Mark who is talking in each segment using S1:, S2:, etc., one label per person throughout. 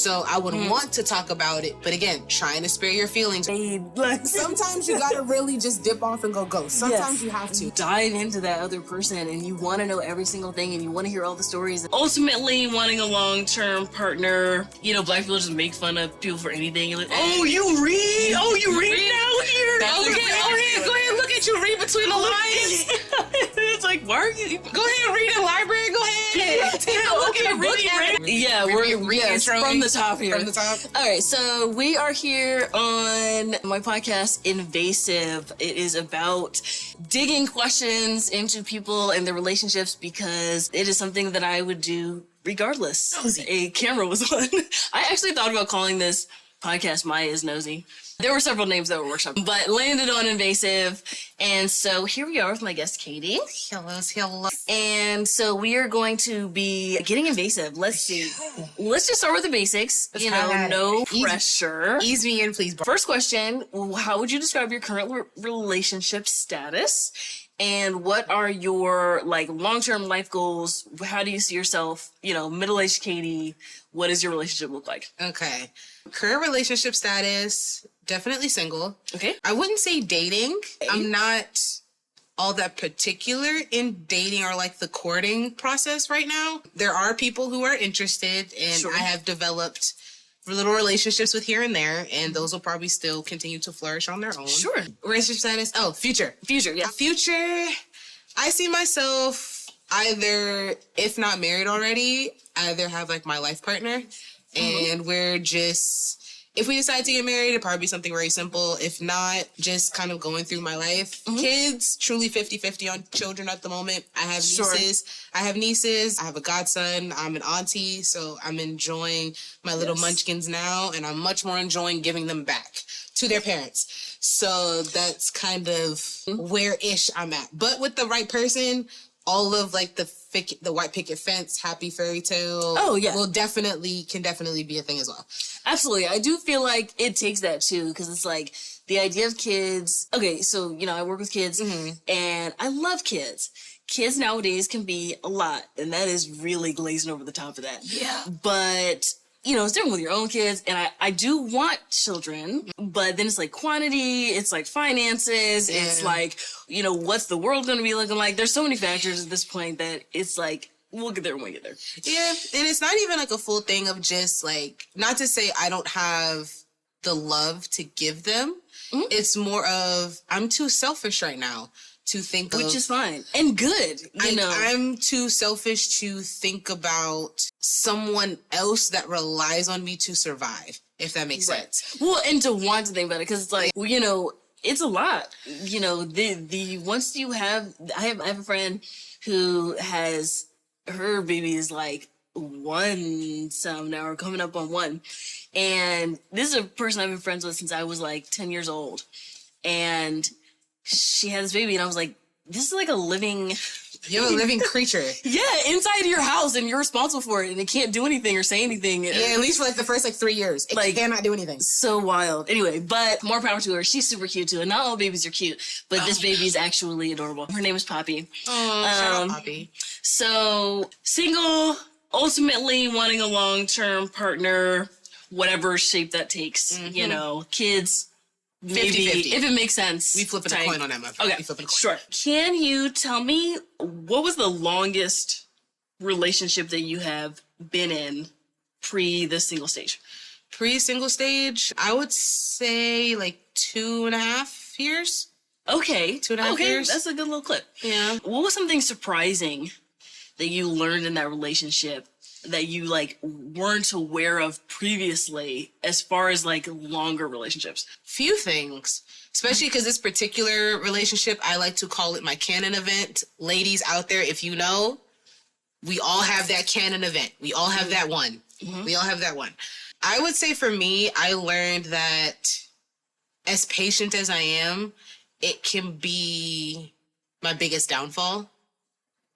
S1: So I would want to talk about it, but again, trying to spare your feelings. Sometimes you gotta really just dip off and go ghost. Sometimes you have to
S2: dive into that other person, and you want to know every single thing, and you want to hear all the stories. Ultimately, wanting a long-term partner. You know, black people just make fun of people for anything. You're like, oh, you read? Oh, you read now here? Go ahead, look at you read between the lines. It's like, why are you? Go ahead, read in the library. Go ahead. Take a look at it. Yeah, we're from the top here.
S1: From the top.
S2: All right, so we are here on my podcast, Invasive. It is about digging questions into people and their relationships because it is something that I would do regardless.
S1: Nosy.
S2: A camera was on. I actually thought about calling this podcast Maya is Nosy. There were several names that were workshopped, but landed on Invasive. And so here we are with my guest, Katie.
S1: Hello.
S2: And so we are going to be getting invasive. Let's see. Let's just start with the basics. No pressure.
S1: Ease me in, please.
S2: First question, how would you describe your current relationship status? And what are your long-term life goals? How do you see yourself, middle-aged Katie? What does your relationship look like?
S1: Okay. Current relationship status, definitely single.
S2: Okay.
S1: I wouldn't say dating. Okay. I'm not all that particular in dating or the courting process right now. There are people who are interested, and I have developed little relationships with here and there, and those will probably still continue to flourish on their own.
S2: Sure.
S1: Relationship status. Oh, future.
S2: Yeah.
S1: Future. I see myself either, if not married already, either have my life partner, and we're just, if we decide to get married, it'd probably be something very simple. If not, just kind of going through my life. Kids, truly 50-50 on children at the moment. I have nieces. I have a godson. I'm an auntie, so I'm enjoying my little munchkins now, and I'm much more enjoying giving them back to their parents. So that's kind of where-ish I'm at. But with the right person, all of the white picket fence, happy fairy tale.
S2: Oh yeah,
S1: can definitely be a thing as well.
S2: Absolutely, I do feel like it takes that too, because it's the idea of kids. Okay, so I work with kids, and I love kids. Kids nowadays can be a lot, and that is really glazing over the top of that. Yeah, but it's different with your own kids, and I do want children, but then it's quantity, it's finances, it's what's the world going to be looking like? There's so many factors at this point that it's we'll get there when we get there.
S1: Yeah, and it's not even a full thing of just not to say I don't have the love to give them. It's more of I'm too selfish right now to think of,
S2: which is fine and good.
S1: I'm too selfish to think about someone else that relies on me to survive, if that makes sense.
S2: Well, and to want to think about it, because it's it's a lot. Once you have, I have a friend who has, her baby is 1 some now, or coming up on 1, and this is a person I've been friends with since I was 10 years old, and she had this baby, and I was this is a living...
S1: You're a living creature.
S2: Yeah, inside your house, and you're responsible for it, and it can't do anything or say anything.
S1: Yeah, at least for the first 3 years. It cannot do anything.
S2: So wild. Anyway, but more power to her. She's super cute too, and not all babies are cute, but this baby is actually adorable. Her name is Poppy.
S1: Oh, shout out Poppy.
S2: So, single, ultimately wanting a long-term partner, whatever shape that takes, kids... 50-50. If it makes sense.
S1: We flipping a coin on that, my friend.
S2: Okay, sure. Can you tell me, what was the longest relationship that you have been in pre the single stage?
S1: Pre-single stage, I would say 2.5 years.
S2: Okay.
S1: 2.5 years.
S2: That's a good little clip.
S1: Yeah.
S2: What was something surprising that you learned in that relationship that you weren't aware of previously, as far as longer relationships?
S1: Few things, especially because this particular relationship, I like to call it my canon event. Ladies out there, if you know, we all have that canon event. We all have that one. We all have that one. I would say for me, I learned that as patient as I am, it can be my biggest downfall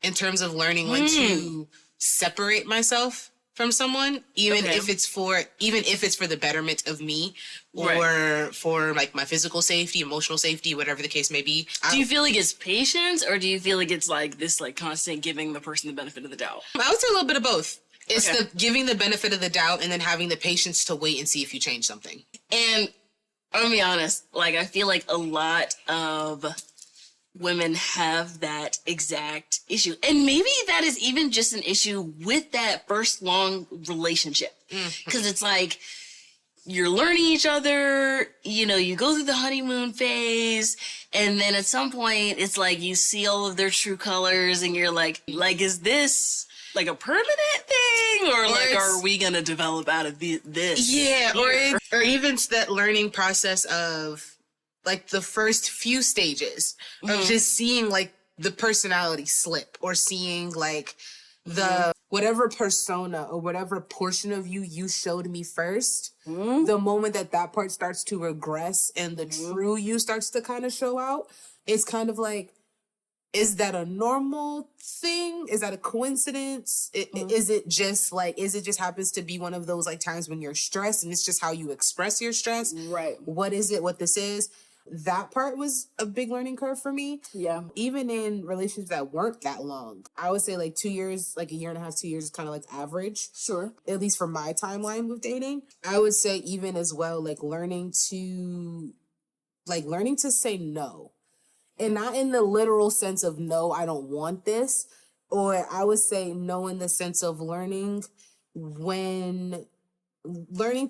S1: in terms of learning when to separate myself from someone, even if it's for the betterment of me, or for my physical safety, emotional safety, whatever the case may be.
S2: Do you feel it's patience, or do you feel it's this constant giving the person the benefit of the doubt?
S1: I would say a little bit of both. It's the giving the benefit of the doubt and then having the patience to wait and see if you change something.
S2: And I'm gonna be honest, like, I feel like a lot of women have that exact issue. And maybe that is even just an issue with that first long relationship. Because it's like, you're learning each other, you know, you go through the honeymoon phase, and then at some point, it's like you see all of their true colors, and you're like, is this like a permanent thing, or like, are we gonna develop out of this?
S1: Yeah, or even that learning process of like the first few stages of just seeing like the personality slip, or seeing like the whatever persona or whatever portion of you showed me first, the moment that part starts to regress and the true you starts to kind of show out, it's kind of like, is that a normal thing? Is that a coincidence? Is it just happens to be one of those like times when you're stressed and it's just how you express your stress?
S2: Right.
S1: What is it? What this is? That part was a big learning curve for me.
S2: Yeah.
S1: Even in relationships that weren't that long, I would say like 2 years, like a year and a half, 2 years is kind of like average.
S2: Sure.
S1: At least for my timeline with dating. I would say even as well, like learning to say no. And not in the literal sense of no, I don't want this. Or I would say no in the sense of learning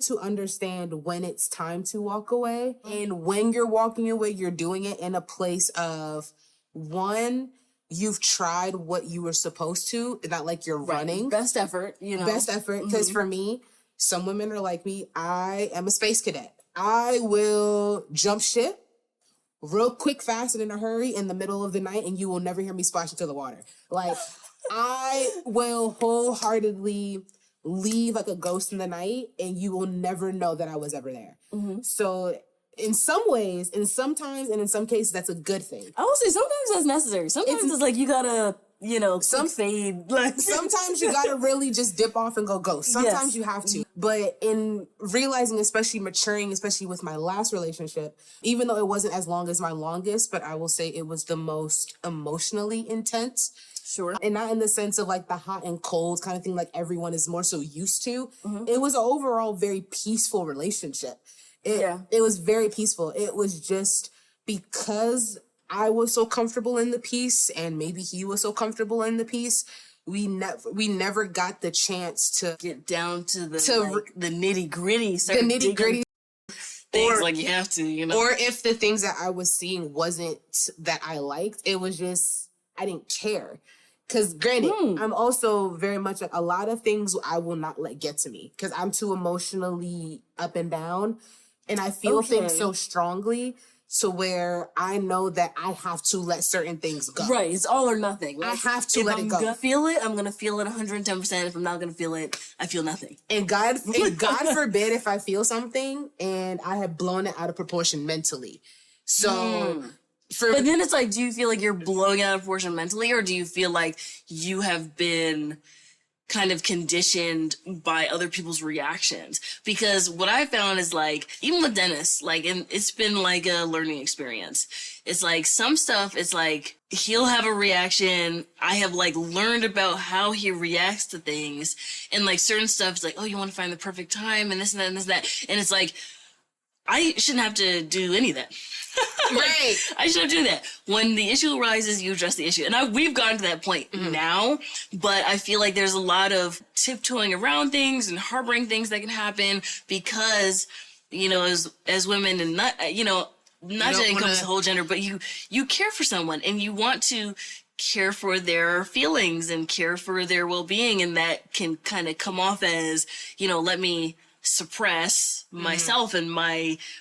S1: to understand when it's time to walk away. And when you're walking away, you're doing it in a place of, one, you've tried what you were supposed to, not like you're running.
S2: Best effort, you know.
S1: Best effort. Because for me, some women are like me. I am a space cadet. I will jump ship real quick, fast, and in a hurry in the middle of the night, and you will never hear me splash into the water. Like, I will wholeheartedly leave like a ghost in the night, and you will never know that I was ever there. So in some ways, and sometimes, and in some cases, that's a good thing.
S2: I will say sometimes that's necessary. Sometimes it's like you gotta, you know, fade. Like,
S1: sometimes you gotta really just dip off and go ghost. Sometimes you have to. But in realizing, especially maturing, especially with my last relationship, even though it wasn't as long as my longest, but I will say it was the most emotionally intense.
S2: Sure.
S1: And not in the sense of like the hot and cold kind of thing like everyone is more so used to. It was an overall very peaceful relationship. It was very peaceful. It was just because I was so comfortable in the peace, and maybe he was so comfortable in the peace, we never got the chance to
S2: get down to the nitty gritty.
S1: The nitty gritty
S2: things, like you have to, you know.
S1: Or if the things that I was seeing wasn't that I liked, it was just I didn't care. Because granted, I'm also very much like a lot of things I will not let get to me because I'm too emotionally up and down, and I feel things so strongly to where I know that I have to let certain things go.
S2: Right, it's all or nothing. Like,
S1: I have to let it go.
S2: If I'm gonna feel it, I'm gonna feel it 110%. If I'm not gonna feel it, I feel nothing.
S1: And God forbid if I feel something and I have blown it out of proportion mentally. So.
S2: But then it's like, do you feel like you're blowing out of proportion mentally, or do you feel like you have been kind of conditioned by other people's reactions? Because what I found is like, even with Dennis, like, and it's been like a learning experience. It's like some stuff, it's like he'll have a reaction. I have like learned about how he reacts to things, and like certain stuff is like, oh, you want to find the perfect time and this and that and this and that. And it's like, I shouldn't have to do any of that.
S1: Right.
S2: I shouldn't do that. When the issue arises, you address the issue. And we've gotten to that point now, but I feel like there's a lot of tiptoeing around things and harboring things that can happen because, you know, as women, and not, you know, not to encompass the whole gender, but you care for someone and you want to care for their feelings and care for their well-being, and that can kind of come off as, you know, let me suppress myself and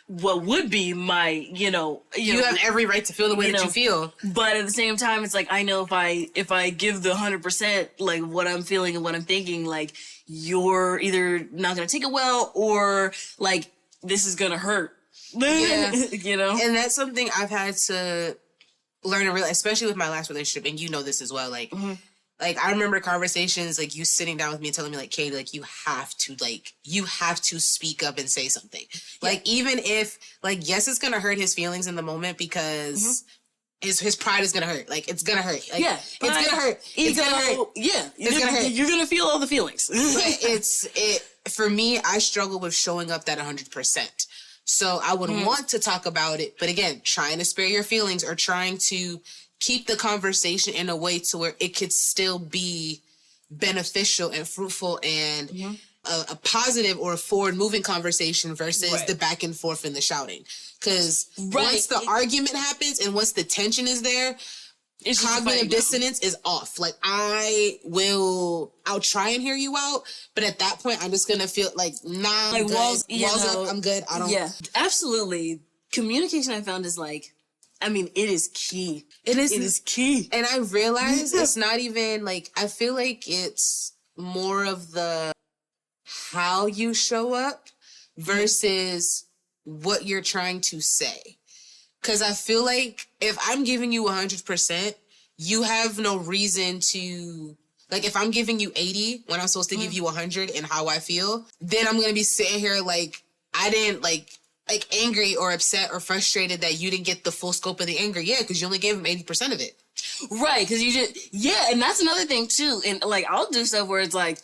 S2: what would be my, you have
S1: every right to feel the way that you feel.
S2: But at the same time, it's like, I know if I give the 100%, like what I'm feeling and what I'm thinking, like you're either not going to take it well, or like this is going to hurt.
S1: Yeah.
S2: You know?
S1: And that's something I've had to learn and realize, especially with my last relationship. And you know this as well. Like, like, I remember conversations, like, you sitting down with me and telling me, like, Katie, like, you have to speak up and say something. Yeah. Like, even if, like, yes, it's going to hurt his feelings in the moment because his pride is gonna hurt. Like, it's gonna hurt. Like,
S2: Yeah,
S1: it's gonna hurt. It's gonna hurt.
S2: Yeah,
S1: it's gonna hurt.
S2: You're gonna feel all the feelings.
S1: But for me, I struggle with showing up that 100%. So I would want to talk about it, but again, trying to spare your feelings or trying to keep the conversation in a way to where it could still be beneficial and fruitful and a positive or a forward-moving conversation versus the back and forth and the shouting. Because once the argument happens and once the tension is there, cognitive dissonance is off. Like, I'll try and hear you out, but at that point, I'm just gonna feel like, nah, I'm good. Walls up, I'm good. I don't.
S2: Yeah, absolutely. Communication, I found, is like, I mean, it is key. It is key.
S1: And I realize it's not even like, I feel like it's more of the how you show up versus what you're trying to say. Because I feel like if I'm giving you 100%, you have no reason to, like, if I'm giving you 80 when I'm supposed to give you 100 and how I feel, then I'm going to be sitting here like I didn't, like angry or upset or frustrated that you didn't get the full scope of the anger. Yeah, because you only gave him 80% of it.
S2: Right, because you just, and that's another thing too. And like, I'll do stuff where it's like,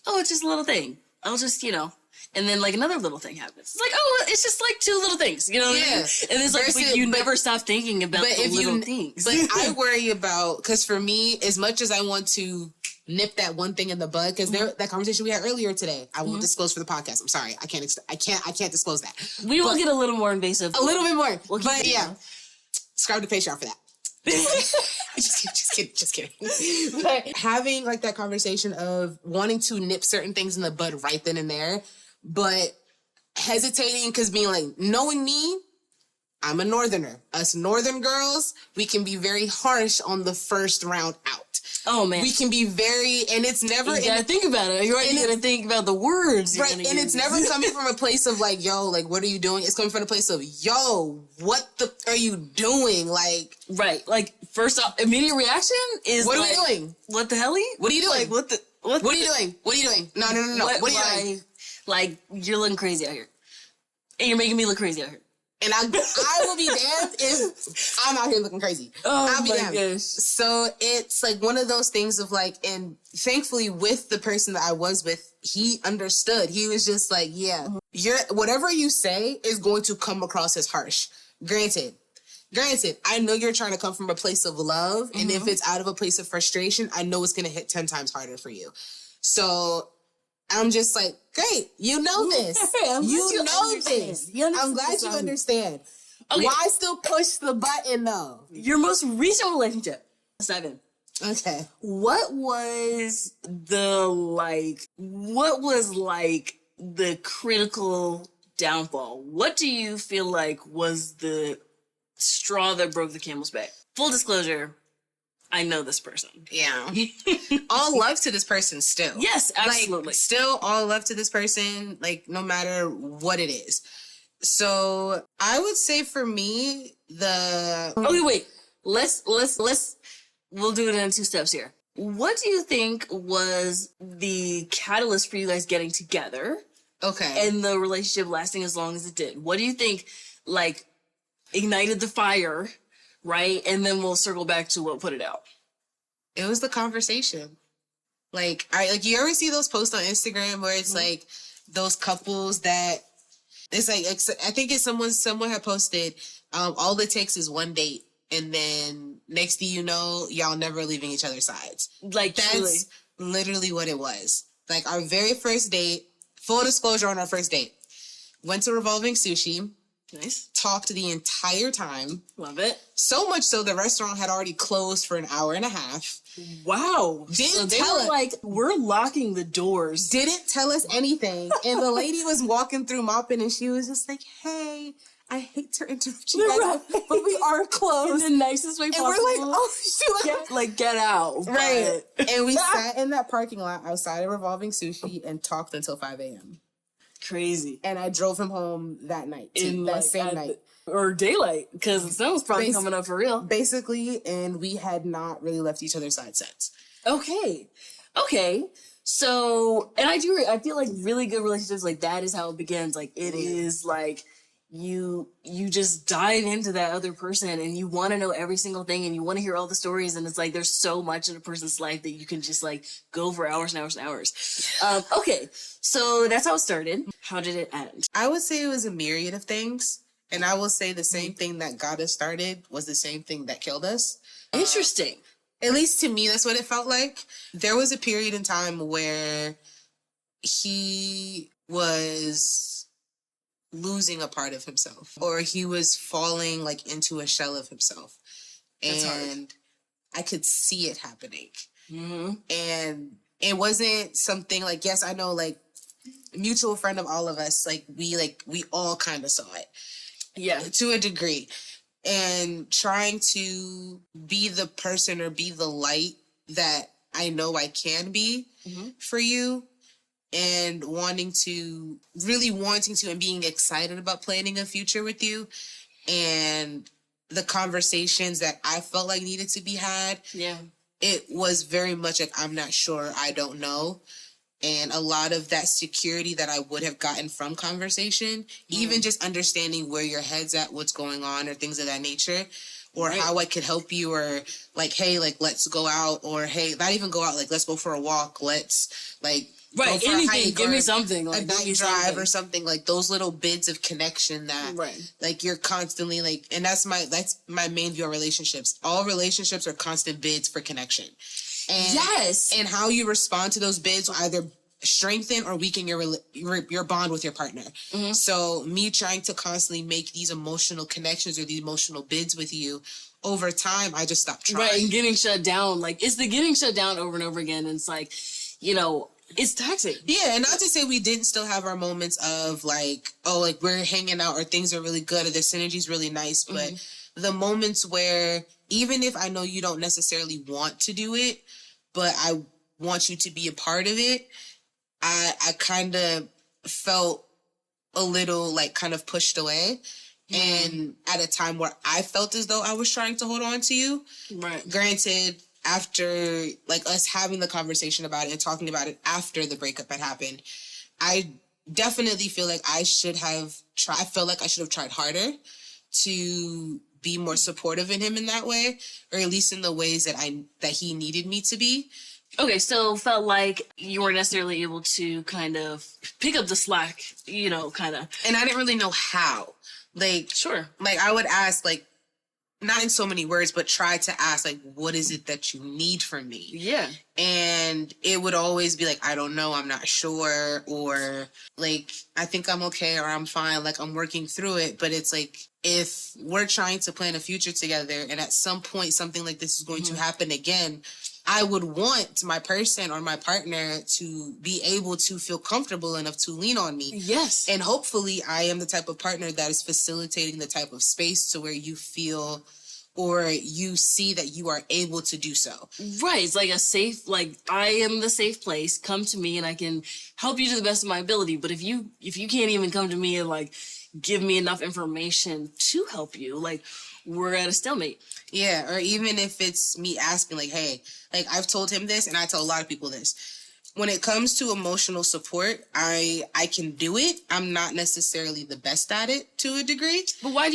S2: oh, it's just a little thing. I'll just, and then like another little thing happens. It's like, oh, it's just like two little things, you know what I mean? And it's like, but you never stop thinking about the little things.
S1: But I worry about, because for me, as much as I want to nip that one thing in the bud, because that conversation we had earlier today, I won't disclose for the podcast. I'm sorry, I can't disclose that.
S2: We will get a little more invasive.
S1: A little bit more.
S2: But
S1: yeah, subscribe to Patreon for that. just kidding. But having like that conversation of wanting to nip certain things in the bud right then and there, but hesitating because being like, knowing me, I'm a northerner. Us northern girls, we can be very harsh on the first round out.
S2: Oh man,
S1: we can be very, and it's never.
S2: You gotta think about it. You're right. You gotta think about the words,
S1: right? And it's never coming from a place of like, yo, like, what are you doing? It's coming from a place of, yo, what the are you doing? Like,
S2: right? Like, first off, immediate reaction is,
S1: what
S2: like,
S1: are we doing?
S2: What the hell?
S1: What are you doing?
S2: Like, what
S1: are you doing? What are you doing? No. What are you doing?
S2: Like, you're looking crazy out here, and you're making me look crazy out here.
S1: And I will be damned if I'm out here looking crazy. I'll be damned.
S2: Gosh.
S1: So it's like one of those things of like, and thankfully with the person that I was with, he understood. He was just like, yeah, whatever you say is going to come across as harsh. Granted, I know you're trying to come from a place of love. And if it's out of a place of frustration, I know it's going to hit 10 times harder for you. So I'm just like, great, you know this. You know this. I'm glad you understand. Okay. Why still push the button though?
S2: Your most recent relationship. Let's dive in.
S1: Okay.
S2: What was the critical downfall? What do you feel like was the straw that broke the camel's back? Full disclosure, I know this person.
S1: Yeah. All love to this person still.
S2: Yes, absolutely.
S1: Like, still all love to this person, like, no matter what it is. So I would say for me,
S2: Okay, wait. Let's we'll do it in 2 steps here. What do you think was the catalyst for you guys getting together?
S1: Okay.
S2: And the relationship lasting as long as it did? What do you think, like, ignited the fire, right? And then we'll circle back to what put it out.
S1: It was the conversation. Like, you ever see those posts on Instagram where it's like those couples that it's like, I think it's someone had posted, all it takes is one date. And then next thing you know, y'all never leaving each other's sides.
S2: Like,
S1: that's literally what it was. Like, our very first date, full disclosure on our first date, went to Revolving Sushi.
S2: Nice.
S1: Talked the entire time.
S2: Love it.
S1: So much so the restaurant had already closed for an hour and a half.
S2: Wow.
S1: Didn't tell us.
S2: Like, we're locking the doors.
S1: Didn't tell us anything. And the lady was walking through mopping and she was just like, hey, I hate to interrupt you guys, but we are closed.
S2: In the nicest way possible.
S1: And we're like, oh, shoot.
S2: Get out.
S1: Right. And we sat in that parking lot outside of Revolving Sushi and talked until 5 a.m.
S2: Crazy.
S1: And I drove him home that night, that same night.
S2: Or daylight, because the sun was probably coming up for real.
S1: Basically, and we had not really left each other's side since.
S2: Okay. So, and I feel like really good relationships, like, that is how it begins. Like, it is like, you just dive into that other person and you want to know every single thing and you want to hear all the stories, and it's like there's so much in a person's life that you can just like go for hours and hours and hours. Okay, so that's how it started. How did it end?
S1: I would say it was a myriad of things. And I will say the same thing that got us started was the same thing that killed us.
S2: Interesting.
S1: At least to me, that's what it felt like. There was a period in time where he was losing a part of himself, or he was falling like into a shell of himself.
S2: That's hard.
S1: And I could see it happening.
S2: Mm-hmm.
S1: And it wasn't something like, yes, I know, like, mutual friend of all of us, like we all kind of saw it.
S2: Yeah.
S1: To a degree. And trying to be the person or be the light that I know I can be for you, and wanting to and being excited about planning a future with you, and the conversations that I felt like needed to be had.
S2: Yeah.
S1: It was very much like, I'm not sure, I don't know. And a lot of that security that I would have gotten from conversation, even just understanding where your head's at, what's going on, or things of that nature, or how I could help you, or like, hey, like, let's go out, or hey, not even go out, like, let's go for a walk, let's like go for
S2: anything,
S1: a hike,
S2: give me something, like
S1: a night drive or something, like those little bits of connection that like you're constantly like, and that's my main view on relationships. All relationships are constant bids for connection. And, and how you respond to those bids will either strengthen or weaken your bond with your partner. So me trying to constantly make these emotional connections or these emotional bids with you, over time, I just stopped trying.
S2: Right, and getting shut down. Like, it's the getting shut down over and over again. And it's like, you know, it's toxic.
S1: Yeah, and not to say we didn't still have our moments of like, oh, like we're hanging out or things are really good or the synergy's really nice, but the moments where even if I know you don't necessarily want to do it, but I want you to be a part of it, I kind of felt a little like kind of pushed away. And at a time where I felt as though I was trying to hold on to you. Right. Granted, after like us having the conversation about it and talking about it after the breakup had happened, I definitely feel like I should have tried. I felt like I should have tried harder to be more supportive in him in that way, or at least in the ways that he needed me to be.
S2: Okay, so felt like you weren't necessarily able to kind of pick up the slack, you know, kind of.
S1: And I didn't really know how. Like,
S2: sure.
S1: Like, I would ask, like, not in so many words, but try to ask, like, what is it that you need from me?
S2: Yeah.
S1: And it would always be like, I don't know, I'm not sure, or like, I think I'm okay, or I'm fine, like, I'm working through it. But it's like, if we're trying to plan a future together and at some point something like this is going to happen again, I would want my person or my partner to be able to feel comfortable enough to lean on me.
S2: Yes.
S1: And hopefully I am the type of partner that is facilitating the type of space to where you feel or you see that you are able to do so.
S2: Right. It's like a safe, like, I am the safe place. Come to me and I can help you to the best of my ability. But if you can't even come to me and like give me enough information to help you, like, we're at a stalemate.
S1: Yeah, or even if it's me asking, like, hey, like, I've told him this, and I tell a lot of people this. When it comes to emotional support, I can do it. I'm not necessarily the best at it to a degree.
S2: But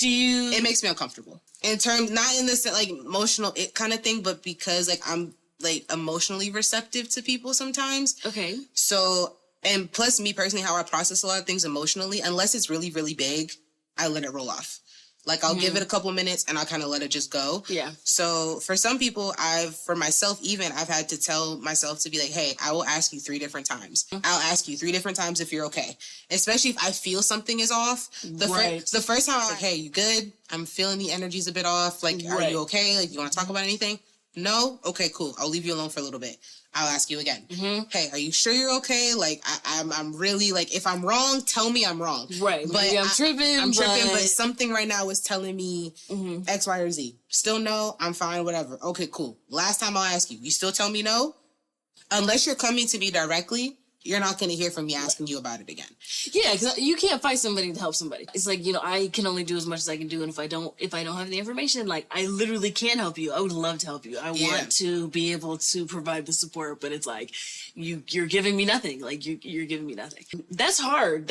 S1: It makes me uncomfortable. In terms, not in the, like, emotional it kind of thing, but because, like, I'm, like, emotionally receptive to people sometimes.
S2: Okay.
S1: So, and plus me personally, how I process a lot of things emotionally, unless it's really, really big, I let it roll off. Like, I'll give it a couple minutes and I'll kind of let it just go.
S2: Yeah.
S1: So for some people, for myself even, I've had to tell myself to be like, hey, I will ask you 3 different times. I'll ask you 3 different times if you're okay. Especially if I feel something is off. The first time I'm like, hey, you good? I'm feeling the energy's a bit off. Like, are you okay? Like, you want to talk about anything? No? Okay, cool. I'll leave you alone for a little bit. I'll ask you again. Hey, are you sure you're okay? Like, I'm really, like, if I'm wrong, tell me I'm wrong.
S2: Right. But I'm tripping.
S1: But something right now is telling me X, Y, or Z. Still no, I'm fine, whatever. Okay, cool. Last time I'll ask you. You still tell me no? Unless you're coming to me directly, you're not going to hear from me asking you about it again.
S2: Yeah, because you can't fight somebody to help somebody. It's like, you know, I can only do as much as I can do, and if I don't have the information, like, I literally can't help you. I would love to help you. I want to be able to provide the support, but it's like, you're giving me nothing. Like, you're giving me nothing. That's hard.